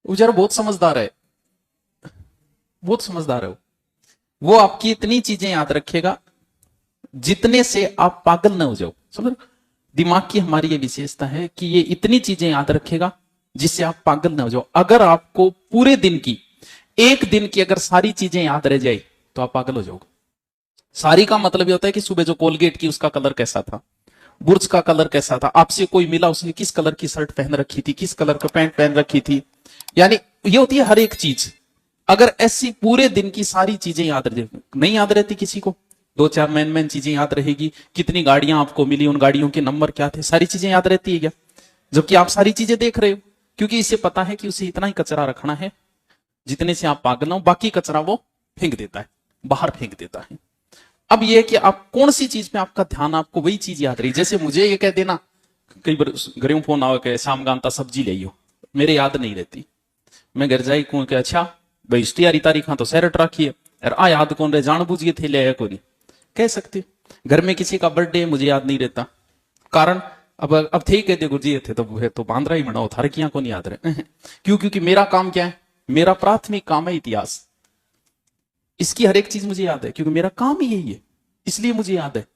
वो बेचारा बहुत समझदार है, बहुत समझदार है वो आपकी इतनी चीजें याद रखेगा जितने से आप पागल ना हो जाओ। समझ, दिमाग की हमारी ये विशेषता है कि ये इतनी चीजें याद रखेगा जिससे आप पागल ना हो जाओ। अगर आपको पूरे दिन की, एक दिन की अगर सारी चीजें याद रह जाए तो आप पागल हो जाओगे। सारी का मतलब ये होता है कि सुबह जो कोलगेट की उसका कलर कैसा था, बुर्ज का कलर कैसा था, आपसे कोई मिला उसने किस कलर की शर्ट पहन रखी थी, किस कलर का पैंट पहन रखी थी, यानी ये होती है हर एक चीज। अगर ऐसी पूरे दिन की सारी चीजें याद रहे, नहीं याद रहती किसी को, दो चार मैन चीजें याद रहेगी, कितनी गाड़ियां आपको मिली, उन गाड़ियों के नंबर क्या थे, सारी चीजें याद रहती है क्या? जबकि आप सारी चीजें देख रहे हो, क्योंकि इसे पता है कि उसे इतना ही कचरा रखना है जितने से आप पागल हो, बाकी कचरा वो फेंक देता है, बाहर फेंक देता है। अब यह कि आप कौन सी चीज में आपका ध्यान, आपको वही चीज याद रही। जैसे मुझे ये कह देना, कई बार घर में फोन आओ के शाम का अंता सब्जी ले हो, मेरे याद नहीं रहती। मैं घर जाई कहूं कि अच्छा भाई इश्तियारी तारीखा तो सैरट रखी है यार, आ याद कौन रहे, जान बूझ के थे ले को नहीं कह सकते। घर में किसी का बर्थडे मुझे याद नहीं रहता, कारण अब थे ही कहते गुरुजी थे तो बांद्रा ही मनाओ थारे किया को नहीं याद रहे। क्यों? क्योंकि मेरा काम क्या है, मेरा प्राथमिक काम है इतिहास। इसकी हर एक चीज मुझे याद है क्योंकि मेरा काम ही यही है, इसलिए मुझे याद है।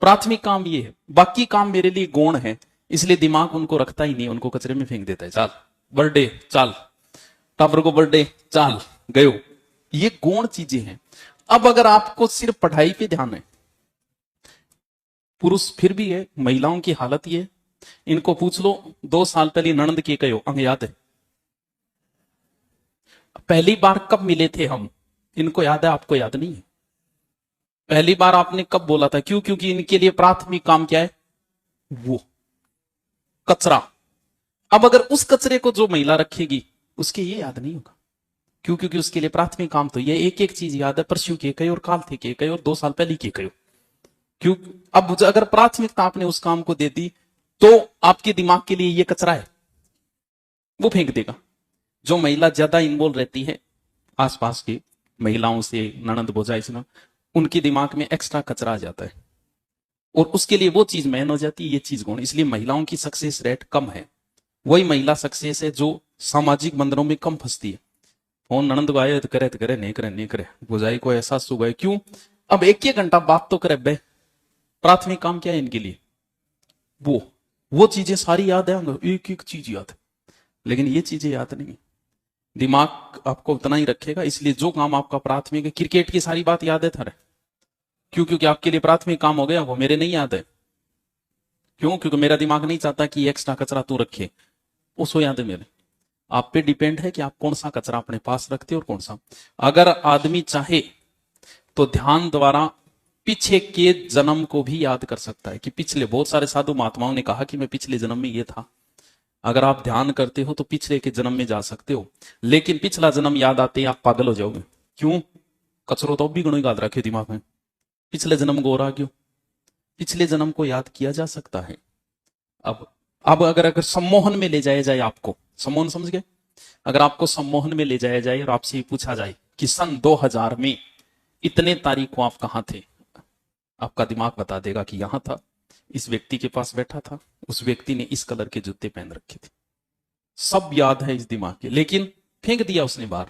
प्राथमिक काम ये है, बाकी काम मेरे लिए गौण है, इसलिए दिमाग उनको रखता ही नहीं, उनको कचरे में फेंक देता है। चाल बर्थडे, चाल टापर को बर्थडे, चाल गयो, ये गौण चीजें हैं। अब अगर आपको सिर्फ पढ़ाई पे ध्यान है, पुरुष फिर भी है, महिलाओं की हालत ये, इनको पूछ लो 2 साल पहले ननद के कहो अंग याद है? पहली बार कब मिले थे हम, इनको याद है, आपको याद नहीं है। पहली बार आपने कब बोला था? क्यों? क्योंकि इनके लिए प्राथमिक काम क्या है, वो कचरा। अब अगर उस कचरे को जो महिला रखेगी उसके ये याद नहीं होगा। क्यों? क्योंकि उसके लिए प्राथमिक काम तो ये एक एक चीज याद है, परसों के कहे और काल थे के कहे और 2 साल पहले के कहे। क्यों? अब अगर प्राथमिकता आपने उस काम को दे दी तो आपके दिमाग के लिए ये कचरा है, वो फेंक देगा। जो महिला ज्यादा इन्वॉल्व रहती है आसपास की महिलाओं से, ननद भौजाई से, उनके दिमाग में एक्स्ट्रा कचरा आ जाता है और उसके लिए वो चीज मैन हो जाती है, ये चीज गुण। इसलिए महिलाओं की सक्सेस रेट कम है। वही महिला सक्सेस है जो सामाजिक बंधनों में कम फंसती है। फोन ननद को आए तो करे नहीं करे भौजाई को एहसास हो गए। क्यों? अब एक एक घंटा बात तो करे बे, प्राथमिक काम क्या है इनके लिए, वो चीजें सारी याद है, एक एक चीज याद है, लेकिन ये चीजें याद नहीं है। दिमाग आपको उतना ही रखेगा, इसलिए जो काम आपका प्राथमिक है, क्रिकेट की सारी बात याद है थारे। क्यों? क्योंकि आपके लिए प्राथमिक काम हो गया, वो मेरे नहीं याद है। क्यों? क्योंकि मेरा दिमाग नहीं चाहता कि एक्स्ट्रा कचरा तू रखे, उसको याद है मेरे। आप पे डिपेंड है कि आप कौन सा कचरा अपने पास रखते हो और कौन सा। अगर आदमी चाहे तो ध्यान द्वारा पीछे के जन्म को भी याद कर सकता है कि पिछले, बहुत सारे साधु महात्माओं ने कहा कि मैं पिछले जन्म में ये था। अगर आप ध्यान करते हो तो पिछले के जन्म में जा सकते हो, लेकिन पिछला जन्म याद आते ही आप पागल हो जाओगे। क्यों? कचरो तो भी गणों याद रखे दिमाग में, पिछले जन्म गोरा क्यों? पिछले जन्म को याद किया जा सकता है। अब अगर सम्मोहन में ले जाया जाए आपको, सम्मोहन समझ गए? अगर आपको सम्मोहन में ले जाया जाए और आपसे ये पूछा जाए कि सन 2000 में इतने तारीख को आप कहां थे, आपका दिमाग बता देगा कि यहां था, इस व्यक्ति के पास बैठा था, उस व्यक्ति ने इस कलर के जूते पहन रखे थे। सब याद है इस दिमाग के, लेकिन फेंक दिया उसने बाहर,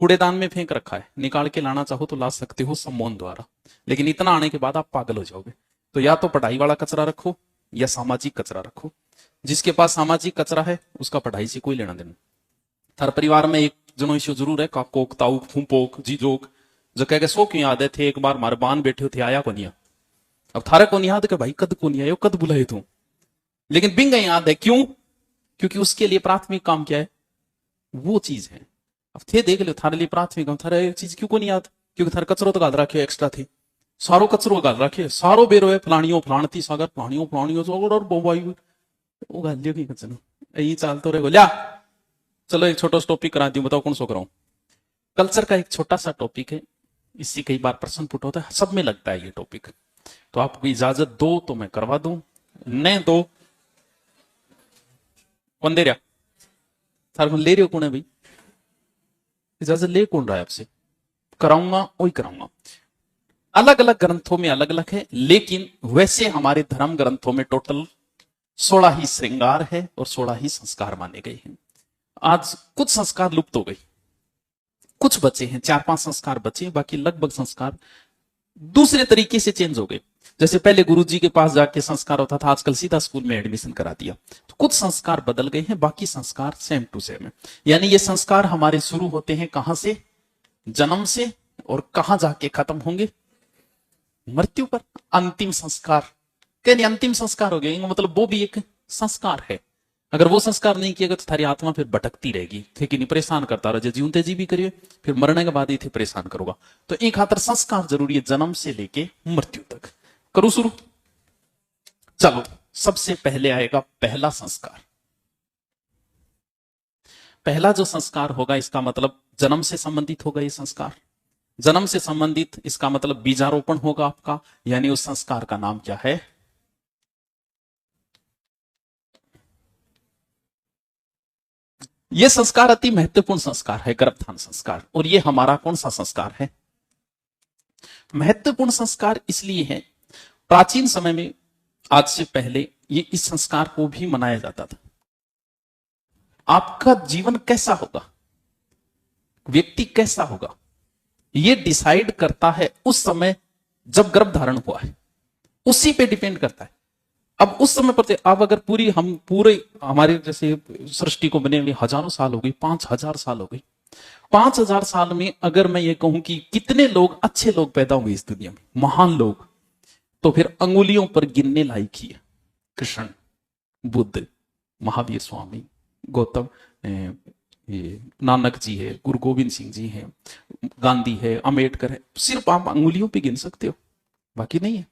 कूड़ेदान में फेंक रखा है। निकाल के लाना चाहो तो ला सकते हो सम्मोहन द्वारा, लेकिन इतना आने के बाद आप पागल हो जाओगे। तो या तो पढ़ाई वाला कचरा रखो या सामाजिक कचरा रखो। जिसके पास सामाजिक कचरा है उसका पढ़ाई से कोई लेना देना। थार परिवार में एक जनो इश्यू जरूर है, काकोक ताऊक फूपोक जीजोक, जो कह के सो क्यों याद है थे एक बार मारे बान बैठे थे आया को नहीं। अब थारे को नहीं याद कि भाई कद को नहीं आयो, कद बुलाए तू, लेकिन बिंग याद है। क्यों? क्योंकि उसके लिए प्राथमिक काम क्या है, वो चीज है। अब थे देख लो थारे लिए प्राथमिक काम, थारे चीज क्यों को नहीं याद? क्योंकि थारे कचरो तो गाल रखे एक्स्ट्रा थे, सारो कचरो गाल रखे, सारो बेरो है फलानियों फलाणती सागर फलानियों फलानियों और बोबाई वो गाल लियो की कचनो यही चाल तो रहे। चलो एक छोटा सा टॉपिक करा दी, बताओ कौन सो कराऊं? कल्चर का एक छोटा सा टॉपिक है, इससे कई बार प्रश्न पुट होता है, सब में लगता है ये टॉपिक। तो आपको इजाजत दो तो मैं करवा दूं, न दो कौन दे रहा? थार ले रहे हो कौन है भाई? इजाजत ले कौन रहा है आपसे? कराऊंगा वही कराऊंगा। अलग अलग ग्रंथों में अलग अलग है, लेकिन वैसे हमारे धर्म ग्रंथों में टोटल 16 ही श्रृंगार है और 16 ही संस्कार माने गए हैं। आज कुछ संस्कार लुप्त हो गए, कुछ बचे हैं, 4-5 संस्कार बचे हैं, बाकी लगभग संस्कार दूसरे तरीके से चेंज हो गए। जैसे पहले गुरुजी के पास जाके संस्कार होता था, आजकल सीधा स्कूल में एडमिशन करा दिया। तो कुछ संस्कार बदल गए हैं, बाकी संस्कार सेम टू सेम है। यानी ये संस्कार हमारे शुरू होते हैं कहां से? जन्म से, और कहां जाके खत्म होंगे? मृत्यु पर। अंतिम संस्कार, कहने अंतिम संस्कार हो गया, मतलब वो भी एक संस्कार है। अगर वो संस्कार नहीं किएगा तो थारी आत्मा फिर भटकती रहेगी, ठीक है नहीं, परेशान करता रहे, जीवते जी भी करिए, फिर मरने के बाद ही थे परेशान करूंगा। तो एक खातर संस्कार जरूरी है, जन्म से लेके मृत्यु तक। करूं शुरू? चलो, सबसे पहले आएगा पहला संस्कार। पहला जो संस्कार होगा, इसका मतलब जन्म से संबंधित होगा ये संस्कार। जन्म से संबंधित, इसका मतलब बीजारोपण होगा आपका, यानी उस संस्कार का नाम क्या है? यह संस्कार अति महत्वपूर्ण संस्कार है, गर्भधान संस्कार। और यह हमारा कौन सा संस्कार है? महत्वपूर्ण संस्कार इसलिए है, प्राचीन समय में, आज से पहले, ये इस संस्कार को भी मनाया जाता था। आपका जीवन कैसा होगा, व्यक्ति कैसा होगा, यह डिसाइड करता है उस समय जब गर्भ धारण हुआ है, उसी पे डिपेंड करता है। अब उस समय पर अब अगर पूरे हमारे जैसे सृष्टि को बने हुए हजारों साल हो गई, 5000 साल हो गई, 5000 साल में अगर मैं ये कहूं कि कितने लोग, अच्छे लोग पैदा हुए इस दुनिया में, महान लोग, तो फिर अंगुलियों पर गिनने लायक ही है। कृष्ण, बुद्ध, महावीर स्वामी, गौतम, नानक जी है, गुरु गोविंद सिंह जी है, गांधी है, अम्बेडकर है, सिर्फ आप अंगुलियों पे गिन सकते हो, बाकी नहीं है।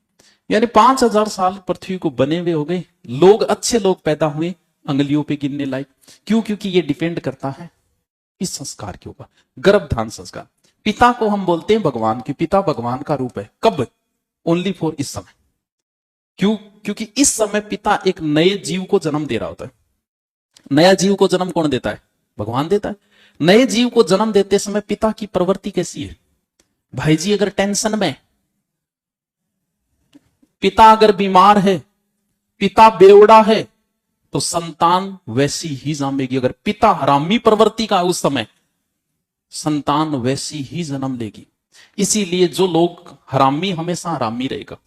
यानी 5000 साल पृथ्वी को बने हुए हो गए, लोग, अच्छे लोग पैदा हुए, अंगुलियों पे गिनने लायक। क्यों? क्योंकि ये डिपेंड करता है इस संस्कार के ऊपर, गर्भधान संस्कार। पिता को हम बोलते हैं भगवान, की पिता भगवान का रूप है। कब? ओनली फॉर इस समय। क्यों? क्योंकि इस समय पिता एक नए जीव को जन्म दे रहा होता है। नया जीव को जन्म कौन देता है? भगवान देता है। नए जीव को जन्म देते समय पिता की प्रवृत्ति कैसी है? भाई जी अगर टेंशन में, पिता अगर बीमार है, पिता बेवड़ा है, तो संतान वैसी ही जन्मेगी। अगर पिता हरामी प्रवृत्ति का उस समय, संतान वैसी ही जन्म लेगी। इसीलिए जो लोग हरामी, हमेशा हरामी रहेगा।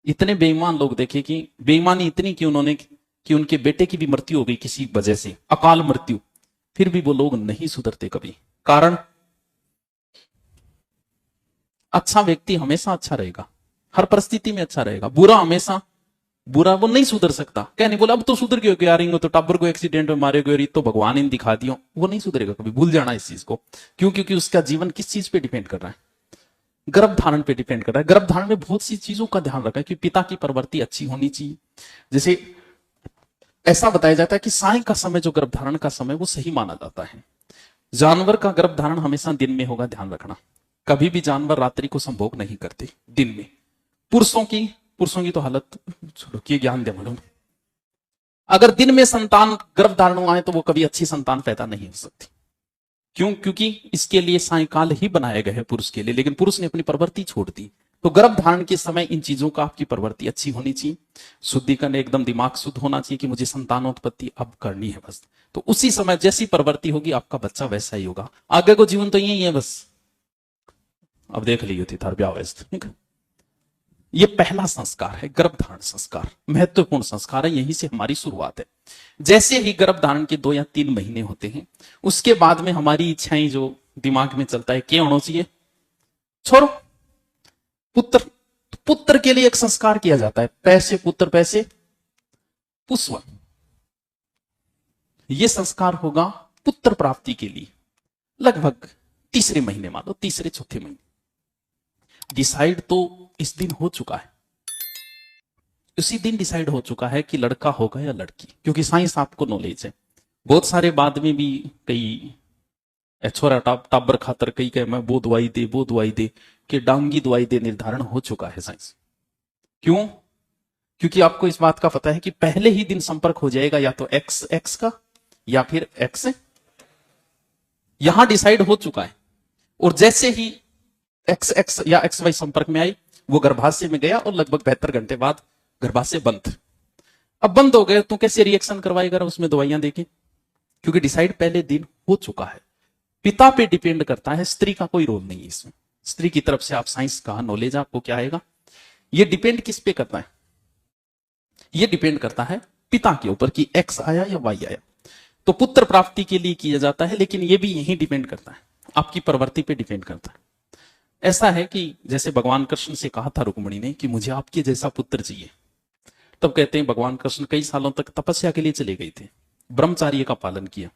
इतने बेईमान लोग देखे कि बेईमानी इतनी कि उन्होंने, कि उनके बेटे की भी मृत्यु हो गई किसी वजह से, अकाल मृत्यु, फिर भी वो लोग नहीं सुधरते कभी। कारण, अच्छा व्यक्ति हमेशा अच्छा रहेगा, हर परिस्थिति में अच्छा रहेगा। बुरा हमेशा बुरा, वो नहीं सुधर सकता। क्या नहीं बोला अब तो सुधर गयो, क्या रही तो टाबर को एक्सीडेंट में मारे गए, तो भगवान इन दिखा दियो, वो नहीं सुधरेगा कभी। भूल जाना इस चीज को। क्यों? क्योंकि उसका जीवन किस चीज पे डिपेंड कर रहा है? गर्भधारण पे डिपेंड कर रहा है। गर्भधारण में बहुत सी चीजों का ध्यान रखा है कि पिता की प्रवृत्ति अच्छी होनी चाहिए। जैसे ऐसा बताया जाता है कि साय का समय, जो गर्भधारण का समय, वो सही माना जाता है। जानवर का गर्भधारण हमेशा दिन में होगा, ध्यान रखना। कभी भी जानवर रात्रि को संभोग नहीं करते, दिन में। पुरुषों की तो हालत छोड़ो, कि ज्ञान दे मालूम। अगर दिन में संतान गर्भधारण हुआ है तो वो कभी अच्छी संतान पैदा नहीं हो सकती। क्यों? क्योंकि इसके लिए सायकाल ही बनाया गया है पुरुष के लिए, लेकिन पुरुष ने अपनी प्रवृत्ति छोड़ दी। तो गर्भधारण के समय इन चीजों का आपकी प्रवृत्ति अच्छी होनी चाहिए, शुद्धिकरण, एकदम दिमाग शुद्ध होना चाहिए कि मुझे संतानोत्पत्ति अब करनी है बस। तो उसी समय जैसी प्रवृत्ति होगी आपका बच्चा वैसा ही होगा। आगे को जीवन तो यही है बस। अब देख ली थी थार ब्याह। ये पहला संस्कार है, गर्भधारण संस्कार, महत्वपूर्ण संस्कार है। यहीं से हमारी शुरुआत है। जैसे ही गर्भधारण के 2 या 3 महीने होते हैं, उसके बाद में हमारी इच्छाएं, जो दिमाग में चलता है, क्या होना चाहिए? छोड़ो, पुत्र। पुत्र के लिए एक संस्कार किया जाता है, पैसे पुत्र पैसे पुष्प। यह संस्कार होगा पुत्र प्राप्ति के लिए, लगभग तीसरे महीने, मान लो तीसरे चौथे महीने। डिसाइड तो इस दिन हो चुका है, उसी दिन डिसाइड हो चुका है कि लड़का होगा या लड़की, क्योंकि साइंस आपको नॉलेज है। बहुत सारे बाद में भी कई छोरा टाबर खातर कई कहे मैं वो दवाई दे कि डांगी दवाई दे, निर्धारण हो चुका है साइंस। क्यों? क्योंकि आपको इस बात का पता है कि पहले ही दिन संपर्क हो जाएगा, या तो एक्स का या फिर एक्स, यहां डिसाइड हो चुका है। और जैसे ही एक्स या XY संपर्क में आई, वो गर्भाशय में गया और लगभग 72 घंटे बाद गर्भाशय बंद। अब बंद हो गए तो कैसे रिएक्शन करवाएगा उसमें दवाइयां देके? क्योंकि डिसाइड पहले दिन हो चुका है। पिता पे डिपेंड करता है, स्त्री का कोई रोल नहीं है इसमें। स्त्री की तरफ से आप साइंस का नॉलेज आपको क्या आएगा, ये डिपेंड किस पे करता है, ये डिपेंड करता है पिता के ऊपर कि एक्स आया या वाई आया। तो पुत्र प्राप्ति के लिए किया जाता है, लेकिन ये भी यही डिपेंड करता है, आपकी प्रवृत्ति पे डिपेंड करता है। ऐसा है कि जैसे भगवान कृष्ण से कहा था रुक्मिणी ने कि मुझे आपके जैसा पुत्र चाहिए, तब कहते हैं भगवान कृष्ण कई सालों तक तपस्या के लिए चले गए थे, ब्रह्मचार्य का पालन किया।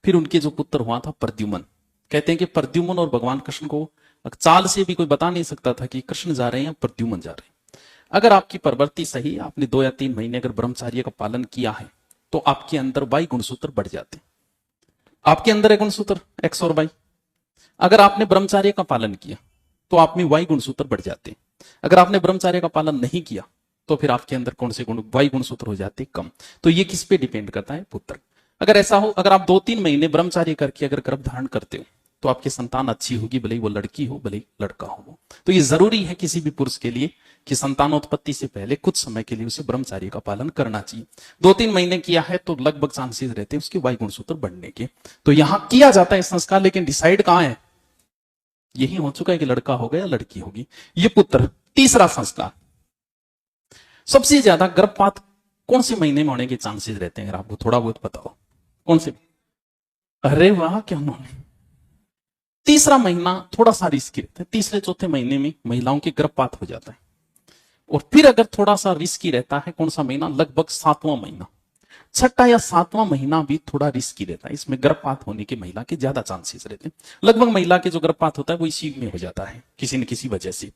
फिर उनके जो पुत्र हुआ था प्रद्युम्न, कहते हैं कि प्रद्युम्न और भगवान कृष्ण को चाल से भी कोई बता नहीं सकता था कि कृष्ण जा रहे हैं या प्रद्युम्न जा रहे हैं। अगर आपकी प्रवृत्ति सही, आपने 2 या 3 महीने अगर ब्रह्मचार्य का पालन किया है, तो आपके अंदर वाई गुणसूत्र बढ़ जाते। आपके अंदर है गुणसूत्र एक्स और वाई, अगर आपने ब्रह्मचार्य का पालन किया तो आप में वाई गुणसूत्र बढ़ जाते। अगर आपने ब्रह्मचार्य का पालन नहीं किया तो फिर आपके अंदर कौन से गुण, वाई गुणसूत्र हो जाते कम। तो ये किस पे डिपेंड करता है, पुत्र। अगर ऐसा हो, अगर आप 2-3 महीने ब्रह्मचार्य करके अगर गर्भ धारण करते हो तो आपकी संतान अच्छी होगी, भले ही वो लड़की हो भले ही लड़का हो। तो ये जरूरी है किसी भी पुरुष के लिए कि संतानोत्पत्ति से पहले कुछ समय के लिए उसे ब्रह्मचार्य का पालन करना चाहिए। 2-3 महीने किया है तो लगभग चांसेस रहते हैं उसके वाई गुणसूत्र बढ़ने के। तो यहां किया जाता है संस्कार, लेकिन डिसाइड कहां है, यही हो चुका है कि लड़का होगा या लड़की होगी, ये पुत्र। तीसरा संस्कार, सबसे ज्यादा गर्भपात कौन से महीने में होने के चांसेस रहते हैं, अगर आपको थोड़ा बहुत पता हो, कौन से? अरे वाह, क्या उन्होंने, तीसरा महीना थोड़ा सा रिस्की रहता है। तीसरे चौथे महीने में महिलाओं के गर्भपात हो जाता है। और फिर अगर थोड़ा सा रिस्की रहता है, कौन सा महीना? लगभग 7वां महीना। 6ठा या 7वां महीना भी थोड़ा रिस्की रहता है, इसमें गर्भपात होने के महिला के ज्यादा चांसेस रहते हैं। लगभग महिला के जो गर्भपात होता है वो इसी में हो जाता है किसी न किसी वजह से।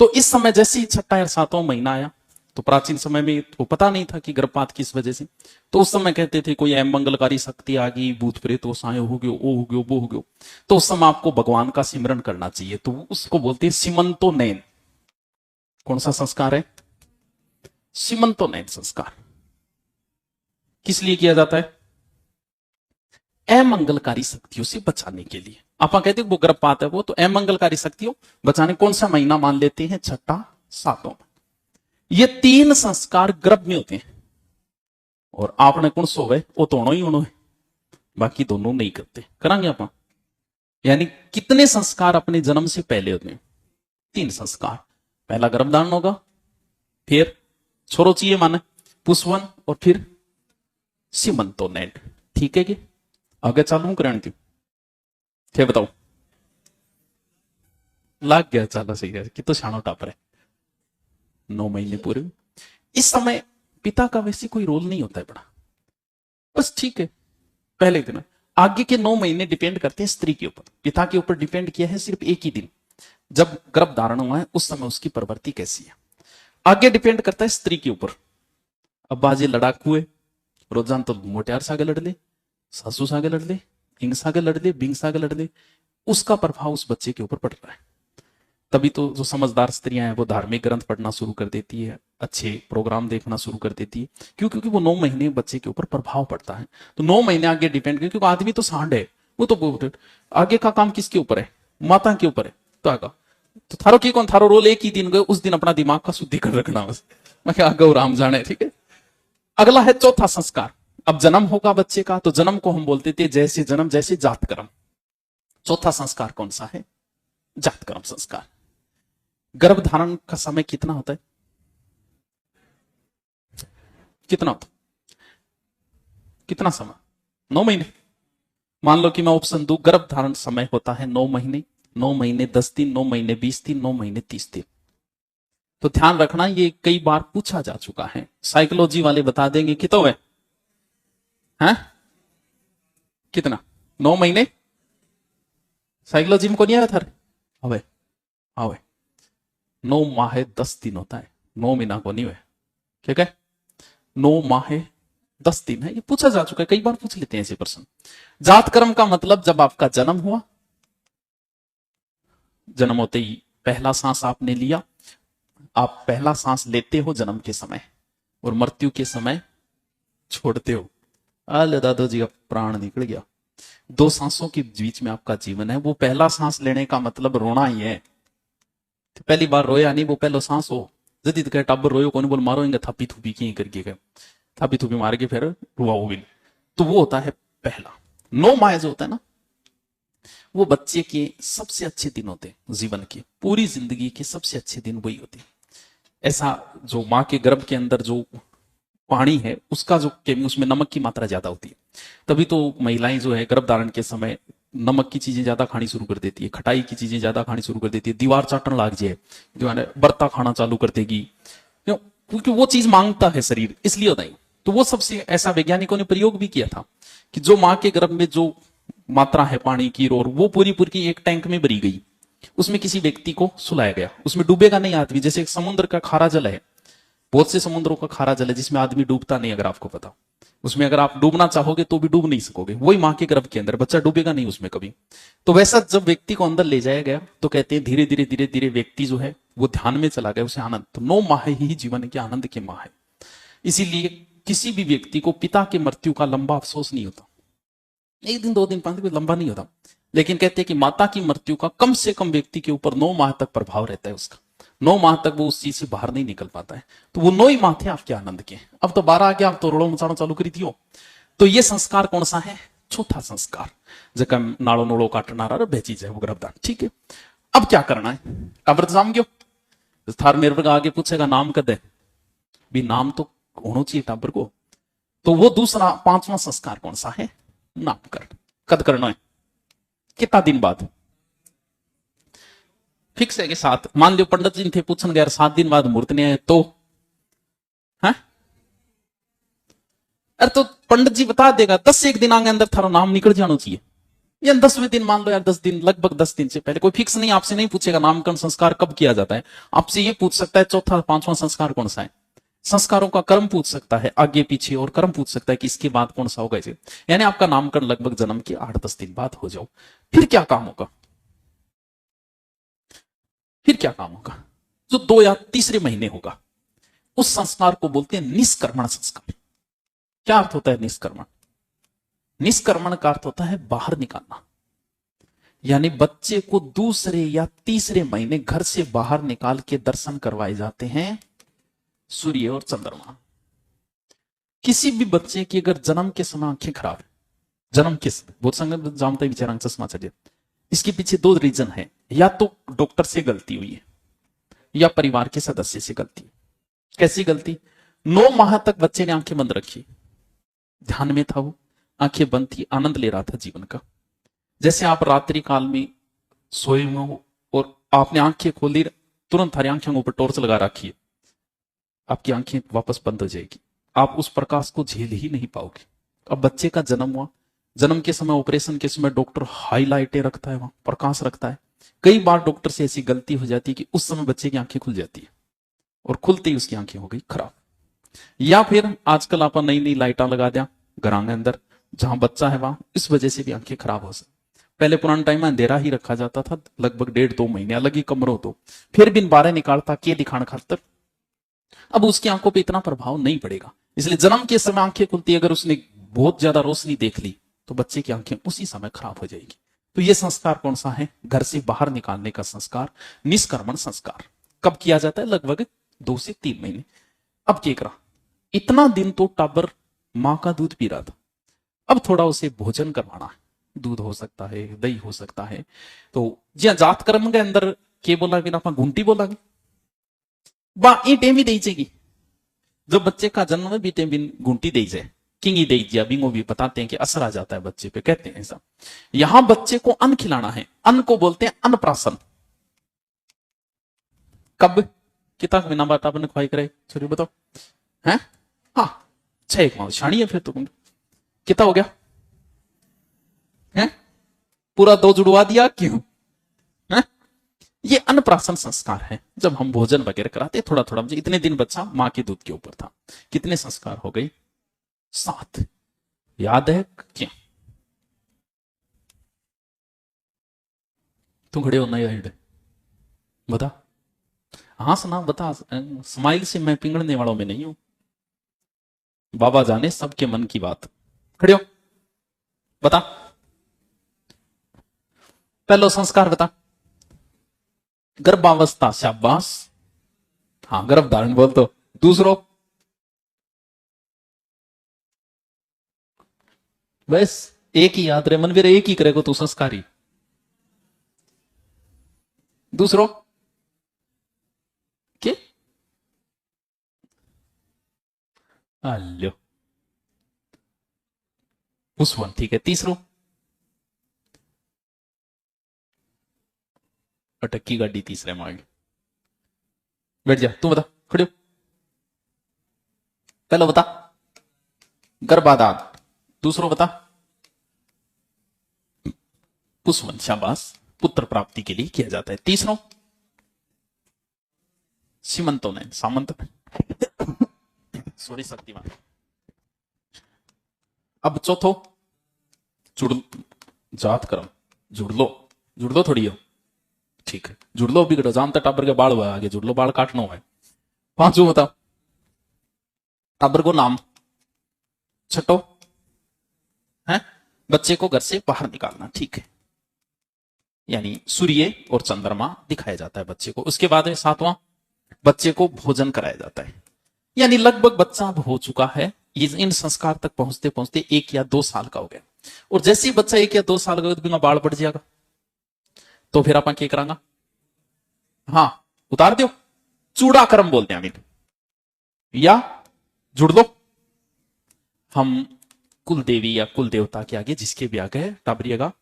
तो इस समय जैसे ही 6ठा या 7वां महीना आया, तो प्राचीन समय में तो पता नहीं था कि गर्भपात किस वजह से, तो उस समय कहते थे कोई मंगलकारी शक्ति आ गई, भूत प्रेत ओसाए हो गयो, ओ हो गयो, वो हो गयो। तो उस समय आपको भगवान का सिमरन करना चाहिए, तो उसको बोलते हैं सीमंतो नयन। कौन सा संस्कार है? सीमंतो नयन संस्कार। किस लिए किया जाता है? अमंगलकारी शक्तियों से बचाने के लिए। आप कहते हैं वो गर्भपात है, वो तो अमंगलकारी शक्तियों बचाने। कौन सा महीना मान लेते हैं? 6ठा 7वां। ये 3 संस्कार गर्भ में होते हैं, और आपने कौन सो गए वो दोनों ही होनो है, बाकी दोनों नहीं करते। करांगे आप, यानी कितने संस्कार अपने जन्म से पहले होते हैं? 3 संस्कार। पहला गर्भधारण होगा, फिर छोरो चाहिए माने पुष्पवन, और फिर सीमंतो नेट। ठीक है कि आगे चालू करें क्यों? क्या बताओ? लग गया, चलो सही है कि तो शानो टापर है। 9 महीने पूरे। इस समय पिता का वैसे कोई रोल नहीं होता है बड़ा, बस ठीक है पहले दिन। आगे के 9 महीने डिपेंड करते हैं स्त्री के ऊपर। पिता के ऊपर डिपेंड किया है सिर्फ एक ही दिन, जब गर्भ धारण हुआ है उस समय उसकी प्रवृत्ति कैसी है। आगे डिपेंड करता है स्त्री के ऊपर। अब बाजे लड़ाकू है, रोजान तो मोटियार सागे लड़ ले, सासू सागे लड़ ले, इंग सागे लड़ ले, बिंग सागे लड़ ले, उसका प्रभाव उस बच्चे के ऊपर पड़ रहा है। तभी तो जो समझदार स्त्रियां हैं वो धार्मिक ग्रंथ पढ़ना शुरू कर देती है, अच्छे प्रोग्राम देखना शुरू कर देती है। क्यों? क्योंकि वो 9 महीने बच्चे के ऊपर प्रभाव पड़ता है। तो 9 महीने आगे डिपेंड कर, क्योंकि आदमी तो सांड है, वो तो आगे का काम किसके ऊपर है? माता के ऊपर है। तो आगा तो थारो की कौन, थारो रोल एक ही दिन गए, उस दिन अपना दिमाग का शुद्धिकरण रखना बस। मैं क्या गौ राम जाने। ठीक है, अगला है चौथा संस्कार। अब जन्म होगा बच्चे का, तो जन्म को हम बोलते थे जैसे जन्म जैसे जात कर्म। चौथा संस्कार कौन सा है? जात कर्म संस्कार। गर्भ धारण का समय कितना होता है? कितना होता? कितना समय? 9 महीने। मान लो कि मैं ऑप्शन दू, गर्भ धारण समय होता है 9 महीने, 9 महीने 10 दिन, 9 महीने 20 दिन, 9 महीने 30 दिन। तो ध्यान रखना, ये कई बार पूछा जा चुका है। साइकोलॉजी वाले बता देंगे कितना है, हैं? कितना? 9 महीने। साइकोलॉजी में को नहीं आया था? अबे अबे 9 माह 10 दिन होता है, 9 महीना को नहीं हुए। ठीक है, 9 माह 10 दिन है, ये पूछा जा चुका है, कई बार पूछ लेते हैं ऐसे प्रश्न। जात कर्म का मतलब जब आपका जन्म हुआ, जन्म होते ही पहला सांस आपने लिया, आप पहला सांस लेते हो जन्म के समय, और मृत्यु के समय छोड़ते हो। अले दादाजी का प्राण निकल गया। 2 सांसों के बीच में आपका जीवन है। वो पहला सांस लेने का मतलब रोना ही है। तो पहली बार रोया नहीं, वो पहला सांस हो जदी कहे टब रोयो कौन, बोल मारो थापी थूपी की करके गए, थापी थूपी मार के फिर रुआ वो भी। तो वो होता है पहला 9 माह जो होता है ना, वो बच्चे के सबसे अच्छे दिन होते हैं जीवन के, पूरी जिंदगी के सबसे अच्छे दिन वही होते हैं। ऐसा जो माँ के गर्भ के अंदर जो पानी है उसका जो उसमें नमक की मात्रा ज्यादा होती है, तभी तो महिलाएं जो है गर्भ धारण के समय नमक की चीजें ज्यादा खानी शुरू कर देती है, खटाई की चीजें ज्यादा खानी शुरू कर देती है, दीवार चाटन लाग जाए, दीवार बर्ता खाना चालू कर देगी, क्यों? क्योंकि वो चीज मांगता है शरीर, इसलिए होता है। तो वो सबसे ऐसा वैज्ञानिकों ने प्रयोग भी किया था कि जो माँ के गर्भ में जो मात्रा है पानी की और वो पूरी पूरी एक टैंक में भरी गई, उसमें किसी व्यक्ति को सुलाया गया, उसमें डूबेगा नहीं आदमी। जैसे समुद्र का खारा जल है, बहुत से समुद्रों का खारा जल है जिसमें आदमी डूबता नहीं, अगर आपको पता, उसमें अगर आप डूबना चाहोगे तो भी डूब नहीं सकोगे, वही माँ के गर्भ के अंदर बच्चा डूबेगा नहीं उसमें कभी। तो वैसा जब व्यक्ति को अंदर ले जाया गया तो कहते हैं धीरे धीरे धीरे धीरे व्यक्ति जो है वो ध्यान में चला गया, उसे आनंद। तो 9 माह ही जीवन के आनंद के माह है। इसीलिए किसी भी व्यक्ति को पिता की मृत्यु का लंबा अफसोस नहीं होता, 1 दिन 2 दिन 5 दिन लंबा नहीं होता, लेकिन कहते हैं कि माता की मृत्यु का कम से कम व्यक्ति के ऊपर 9 माह तक प्रभाव रहता है उसका। 9 माह तक वो उस चीज से बाहर नहीं निकल पाता है। तो वो 9 ही माह थे आपके आनंद के। अब तो 12 आ गया, अब तो रोड़ो मचाड़ो चालू करी थी। तो ये संस्कार कौन सा है? चौथा संस्कार, जका नाड़ो नोड़ो काटना चीज है वो गर्भदान। ठीक है, अब क्या करना है? अब जाम गयो थार मेरे आगे पूछेगा नाम कद है भी, नाम तो होना चाहिए टाबर को। तो वो दूसरा 5वां संस्कार कौन सा है? नामकरण। कद करना है? कितना दिन बाद? फिक्स है कि 7। मान लो पंडित जी थे पूछन गया 7 दिन बाद मुहूर्त नहीं आए तो है? अरे तो पंडित जी बता देगा 10 दिन आगे अंदर थारा नाम निकल जाना चाहिए, या 10वें दिन मान लो यार, 10 दिन, लगभग 10 दिन से पहले। कोई फिक्स नहीं, आपसे नहीं पूछेगा नामकरण संस्कार कब किया जाता है, आपसे ये पूछ सकता है चौथा 5वां संस्कार कौन सा है। संस्कारों का क्रम पूछ सकता है आगे पीछे, और क्रम पूछ सकता है कि इसके बाद कौन सा होगा इसे। यानी आपका नामकरण लगभग जन्म के 8-10 दिन बाद हो जाओ। फिर क्या काम होगा? फिर क्या काम होगा? जो 2 या तीसरे महीने होगा उस संस्कार को बोलते हैं निष्कर्मण संस्कार। क्या अर्थ होता है निष्कर्मण? निष्कर्मण का अर्थ होता है बाहर निकालना। यानी बच्चे को दूसरे या तीसरे महीने घर से बाहर निकाल के दर्शन करवाए जाते हैं सूर्य और चंद्रमा। किसी भी बच्चे की अगर जन्म के समय आंखें खराब है, जन्म के समय बहुत संगत जानते बेचारा चश्मा चढ़े, इसके पीछे 2 रीजन है। या तो डॉक्टर से गलती हुई है या परिवार के सदस्य से गलती। कैसी गलती? 9 माह तक बच्चे ने आंखें बंद रखी, ध्यान में था वो, आंखें बंद थी, आनंद ले रहा था जीवन का। जैसे आप रात्रि काल में सोए हुए हो और आपने आंखें खोली, तुरंत हरी आंखों के ऊपर टॉर्च लगा रखी है, आपकी आंखें वापस बंद हो जाएगी, आप उस प्रकाश को झेल ही नहीं पाओगे। अब बच्चे का जन्म हुआ, जन्म के समय ऑपरेशन के समय डॉक्टर हाईलाइटें रखता है, वहां प्रकाश रखता है। कई बार डॉक्टर से ऐसी गलती हो जाती है कि उस समय बच्चे की आंखें खुल जाती है और खुलते ही उसकी आंखें हो गई खराब। या फिर आजकल आप नई नई लाइटा लगा दिया घर के अंदर, जहां बच्चा है वहां, इस वजह से भी आंखें खराब हो सकती। पहले पुराने टाइम में अंधेरा ही रखा जाता था, लगभग 1.5-2 महीने, अलग ही कमरों तो फिर भी बाहर निकालता के दिखाने खातर। अब उसकी आंखों पे इतना प्रभाव नहीं पड़ेगा, इसलिए जन्म के समय आंखें खुलती है। अगर उसने बहुत ज्यादा रोशनी देख ली तो बच्चे की आंखें उसी समय खराब हो जाएगी। तो यह संस्कार कौन सा है? घर से बाहर निकालने का संस्कार, निष्कर्मण संस्कार। कब किया जाता है? लगभग 2 से 3 महीने। अब क्या करा, इतना दिन तो टाबर मां का दूध पी रहा था, अब थोड़ा उसे भोजन करवाना है। दूध हो सकता है, दही हो सकता है। तो जी जात कर्म के अंदर के बोला बिना आप घुंटी बोला बा ईटे भी दी जाएगी। जब बच्चे का जन्म में बीते बिन घुंटी दी जाए, किंगी दे दिया, बिंगो भी बताते हैं कि असर आ जाता है बच्चे पे, कहते हैं ऐसा। यहां बच्चे को अन्न खिलाना है, अन्न को बोलते हैं अन्नप्राशन। कब? कितना महीना बाद आपने खुआई करे छोरी बताओ हैं? हाँ 6 माह शाणी है फिर तो। कितना हो गया है? पूरा 2 जुड़वा दिया क्यों है? ये अन्नप्राशन संस्कार है। जब हम भोजन वगैरह कराते थोड़ा थोड़ा, मुझे इतने दिन बच्चा मां के दूध के ऊपर था। कितने संस्कार हो गए? 7। याद है क्या? तुम खड़े हो नहीं आइड बता, हाँ सुना बता। स्माइल से मैं पिंगड़ने वालों में नहीं हूं, बाबा जाने सबके मन की बात। खड़े हो बता। पहलो संस्कार बता। गर्भावस्था, शाबाश, हाँ गर्भ धारण बोल। तो दूसरो बस एक ही याद रहे, मन मेरे एक ही करेगा तू संस्कारी। दूसरो के लो पुष्पन, ठीक है। तीसरो अटक्की गाड़ी तीसरे में आगे बैठ जा, तू बता, खड़े हो, पहला बता गर्भाधान, दूसरो बता पुष्पन, शाबाश, पुत्र प्राप्ति के लिए किया जाता है। तीसरो सीमंतो ने सामंत सॉरी शक्तिमान। अब चौथो जुड़ जात कर्म, जुड़ लो थोड़ी हो, ठीक है, जुड़ लो, बिगड़ो जानता टाबर के बाल हुआ आगे, जुड़ लो, बाल काटना है। पांचों बताओ टाबर को नाम, छठो है बच्चे को घर से बाहर निकालना, ठीक है, यानी सूर्य और चंद्रमा दिखाया जाता है बच्चे को। उसके बाद सातवां बच्चे को भोजन कराया जाता है, यानी लगभग बच्चा अब हो चुका है, इन संस्कार तक पहुंचते पहुंचते 1 या 2 साल का हो गया। और जैसे ही बच्चा 1 या 2 साल का बिना बाल बढ़ जाएगा तो फिर आप क्या करांगा, हाँ उतार दो, चूड़ा कर्म बोलते हैं अमित, या जुड़ लो। हम कुल देवी या कुल देवता के आगे जिसके भी आगे टाबरिएगा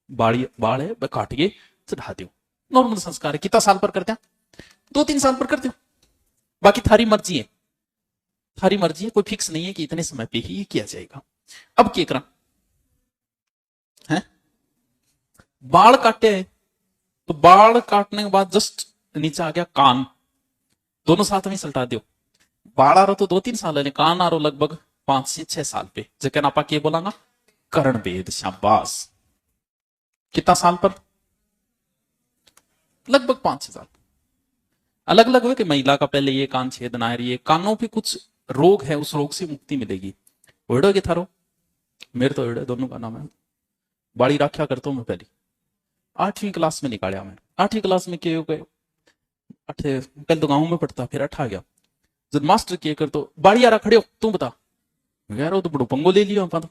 बाल है काट के चढ़ा दो, नॉर्मल संस्कार है। कितना साल पर करते हैं, 2-3 साल पर करते हो, बाकी थारी मर्जी है, थारी मर्जी है, कोई फिक्स नहीं है कि इतने समय पे ही किया जाएगा। अब क्या करा है, बाल काटे तो बाल काटने के बाद जस्ट नीचे आ गया कान, दोनों साथ में सलटा दो। बाल आ रहा तो 2-3 साल है, कान आ रहा लगभग 5 से 6 साल पे, जगह आपा क्या बोलांगा कर्ण भेद, शाबाश। कितना साल पर, लगभग 5-6 साल। अलग अलग है कि महिला का पहले ये कान छेदना है, ये कानों पे कुछ रोग है, उस रोग से मुक्ति मिलेगी। ओढ़ोगे थारो, मेरे तो ओढ़े दोनों का नाम है, बाड़ी रखा करता हूं मैं पहले, 8वीं क्लास में निकाला मैंने। 8वीं क्लास में क्या हो गए, पहले तो गांव में पढ़ता, फिर 8 आ गया, जब मास्टर किए कर तो बाड़ी यार खड़े हो, तू बता यार, वो तो बड़ो पंगो ले लियो अपन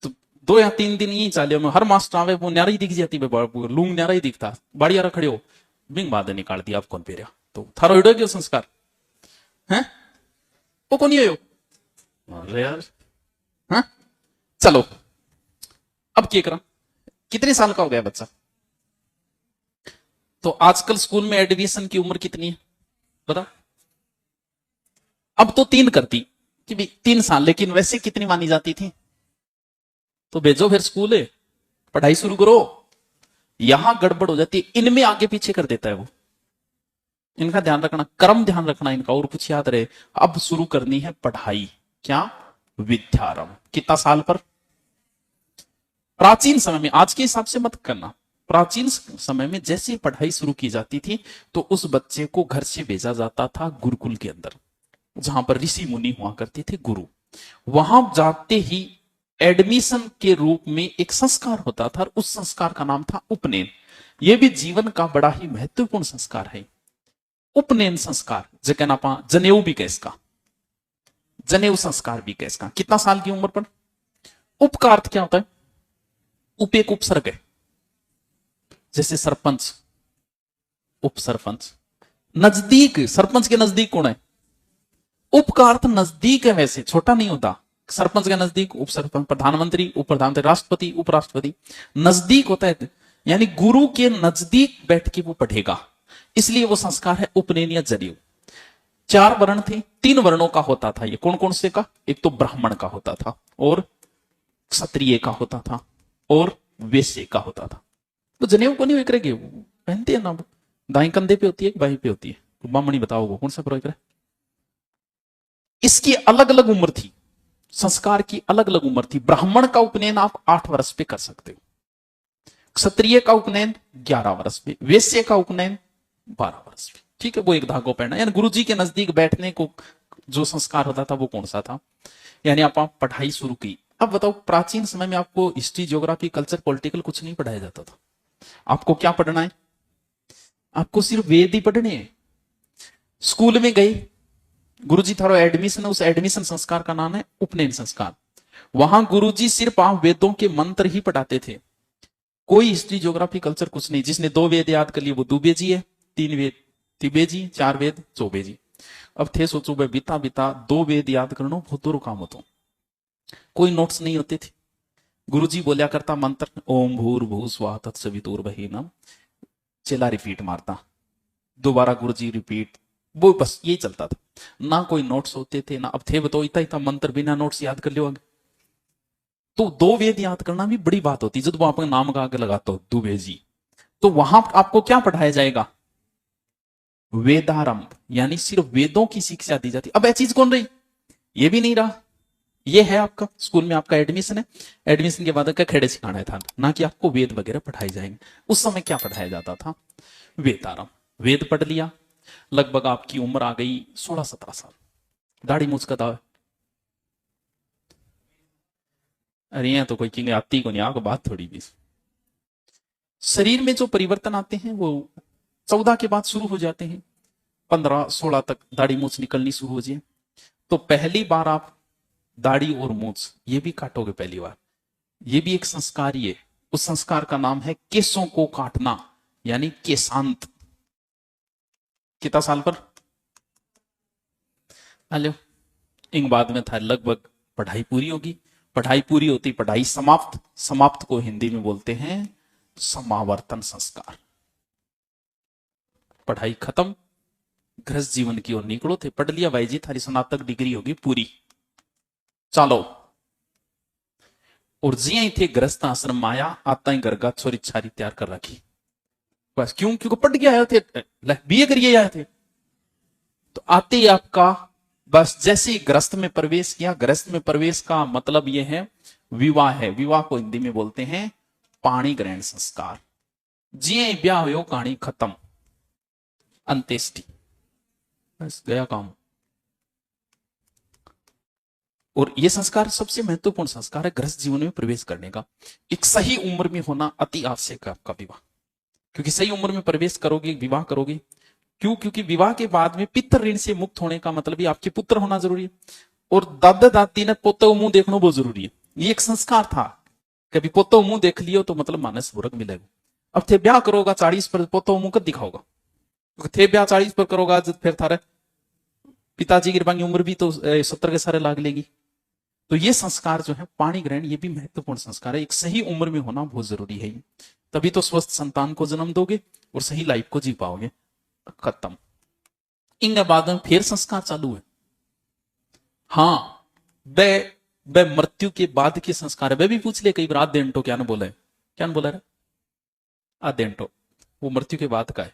तो 2 या 3 दिन यही चाले, हर मास्टर आवे वो न्यारा ही दिख जाती, लूंग न्यारा ही दिखता, बाड़ी यार खड़े हो, बिंग बाद निकाल दिया, आप कौन पेरिया, तो थारो हिड़ो गयो संस्कार है, वो कौन हो अरे यार, हाँ चलो। अब क्या करा, कितने साल का हो गया बच्चा, तो आजकल स्कूल में एडमिशन की उम्र कितनी है बता, अब तो 3 करती कि भी 3 साल, लेकिन वैसे कितनी मानी जाती थी, तो भेजो फिर स्कूल है, पढ़ाई शुरू करो। यहां गड़बड़ हो जाती है, इनमें आगे पीछे कर देता है वो, इनका ध्यान रखना, क्रम ध्यान रखना इनका, और कुछ याद रहे। अब शुरू करनी है पढ़ाई, क्या विद्यारंभ, कितना साल पर, प्राचीन समय में, आज के हिसाब से मत करना, प्राचीन समय में जैसे पढ़ाई शुरू की जाती थी तो उस बच्चे को घर से भेजा जाता था गुरुकुल के अंदर, जहां पर ऋषि मुनि हुआ करते थे गुरु, वहां जाते ही एडमिशन के रूप में एक संस्कार होता था, और उस संस्कार का नाम था उपनयन। यह भी जीवन का बड़ा ही महत्वपूर्ण संस्कार है, उपनयन संस्कार, जगह नापा जनेऊ भी कैसका, जनेऊ संस्कार भी कैसका। कितना साल की उम्र पर, उप का अर्थ क्या होता है, उप एक उपसर्ग है, जैसे सरपंच, उप सरपंच, नजदीक, सरपंच के नजदीक कौन है, उप का अर्थ नजदीक है, वैसे छोटा नहीं होता, सरपंच के नजदीक, उप सरपंच, प्रधानमंत्री, उप प्रधानमंत्री, राष्ट्रपति, उपराष्ट्रपति, नजदीक होता है, यानी गुरु के नजदीक बैठ के वो पढ़ेगा, इसलिए वो संस्कार है उपनयन या जनेऊ। 4 वर्ण थे, 3 वर्णों का होता था ये, कौन कौन से का, एक तो ब्राह्मण का होता था, और क्षत्रिय का होता था, और वैश्य का होता था। तो जनेऊ को नहीं करेंगे, पहनते हैं ना, दाएं कंधे पे होती है, बाएं पे होती है, तो बामणी बताओ वो कौन सा प्रयोग करे। इसकी अलग अलग उम्र थी, संस्कार की अलग अलग उम्र थी। ब्राह्मण का उपनयन आप 8 वर्ष पे कर सकते हो, क्षत्रिय का उपनयन 11 वर्ष पे, वैश्य का उपनयन 12 वर्ष पे, ठीक है। वो एक धागो पहनना, यानी गुरु जी के नजदीक बैठने को जो संस्कार होता था वो कौन सा था, यानी आप पढ़ाई शुरू की। अब बताओ, प्राचीन समय में आपको हिस्ट्री, ज्योग्राफी, कल्चर, पॉलिटिकल कुछ नहीं पढ़ाया जाता था, आपको क्या पढ़ना है, आपको सिर्फ वेद ही पढ़ने हैं। स्कूल में गए, गुरुजी थारो एडमिशन है, उस एडमिशन संस्कार का नाम है उपनयन संस्कार। वहां गुरुजी सिर्फ आप वेदों के मंत्र ही पढ़ाते थे, कोई हिस्ट्री ज्योग्राफी कल्चर कुछ नहीं। जिसने 2 वेद याद कर लिए वो दुबे जी है, 3 वेद तिबे जी, 4 वेद चौबे जी। अब थे सोचो भाई बीता बीता 2 वेद याद करना बहुत दूर काम होता, कोई नोट्स नहीं होते थे। गुरुजी बोलिया करता मंत्र ओम भूर्भुव स्वः तत्सवितुर्वरेण्यम, चेला रिपीट मारता, दोबारा गुरुजी रिपीट, वो बस यही चलता था। ना कोई नोट्स होते थे ना, अब थे बताओ इतना इतना मंत्र बिना नोट्स याद कर लियो। तो 2 वेद याद करना भी बड़ी बात होती है। जब वो आपका नाम का आगे लगाते हो दुबे जी, तो वहां आपको क्या पढ़ाया जाएगा? वेदारंभ, यानी सिर्फ वेदों की शिक्षा दी जाती। अब यह चीज कौन रही? ये भी नहीं रहा। ये है आपका स्कूल में आपका एडमिशन है, एडमिशन के बाद का खेड़े सिखाना था, ना कि आपको वेद वगैरह पढ़ाए जाएंगे। उस समय क्या पढ़ाया जाता था? वेदारंभ। वेद पढ़ लिया, लगभग आपकी उम्र आ गई 16-17 साल, दाढ़ी मूछ का दावा। अरे यहाँ तो कोई किंग आती को नहीं, आग बात थोड़ी भी। शरीर में जो परिवर्तन आते हैं वो 14 के बाद शुरू हो जाते हैं, 15-16 तक दाढ़ी मूछ निकलनी शुरू हो जाए। तो पहली बार आप दाढ़ी और मूछ ये भी काटोगे पहली बार, ये भी एक संस्कार ही है। उस संस्कार का नाम है केसों को काटना, यानी केशांत। कितना साल पर? हेलो, इन बाद में था लगभग पढ़ाई पूरी होगी, पढ़ाई पूरी होती पढ़ाई समाप्त, समाप्त को हिंदी में बोलते हैं समावर्तन संस्कार। पढ़ाई खत्म, गृहस्थ जीवन की ओर निकलो थे, पढ़ लिया भाई जी, थारी स्नातक डिग्री होगी पूरी, चलो। और जी ही थे गृहस्थ आश्रम आया, आता ही घर का छोरी छारी तैयार कर रखी, बस क्यों? क्योंकि पढ़ के आए थे, बीए करिए आए थे। तो आते ही आपका बस जैसे ही गृहस्थ में प्रवेश किया, गृहस्थ में प्रवेश का मतलब यह है विवाह है। विवाह को हिंदी में बोलते हैं पाणी ग्रहण संस्कार। जी ब्याह हो कहानी खत्म, अंत्येष्टि, बस गया काम। और यह संस्कार सबसे महत्वपूर्ण संस्कार है गृहस्थ जीवन में प्रवेश करने का। एक सही उम्र में होना अति आवश्यक है आपका विवाह, क्योंकि सही उम्र में प्रवेश करोगे, विवाह करोगे। क्यों? क्योंकि विवाह के बाद में पितृ ऋण से मुक्त होने का मतलब ही आपके पुत्र होना जरूरी है, और दादा दादी ने पोते मुंह देखना बहुत जरूरी है। ये एक संस्कार था, कभी पोतो मुंह देख लियो तो मतलब मानस वर्ग मिलेगा। अब थे ब्याह करोगा 40 पर, पोतो मुंह कब दिखाओगा? थे ब्याह 40 पर करोगा, फिर थारे पिताजी की की उम्र भी तो 70 के सारे लाग लेगी। तो ये संस्कार जो है पाणी ग्रहण, ये भी महत्वपूर्ण संस्कार है। एक सही उम्र में होना बहुत जरूरी है, तभी तो स्वस्थ संतान को जन्म दोगे और सही लाइफ को जी पाओगे। खत्म। इन बाद में फिर संस्कार चालू है। हाँ, बे मृत्यु के बाद के संस्कार है। वे भी पूछ ले कई बार, आदेंटो क्या ना बोला है, क्या ना बोला रहा? आदेंटो वो मृत्यु के बाद का है।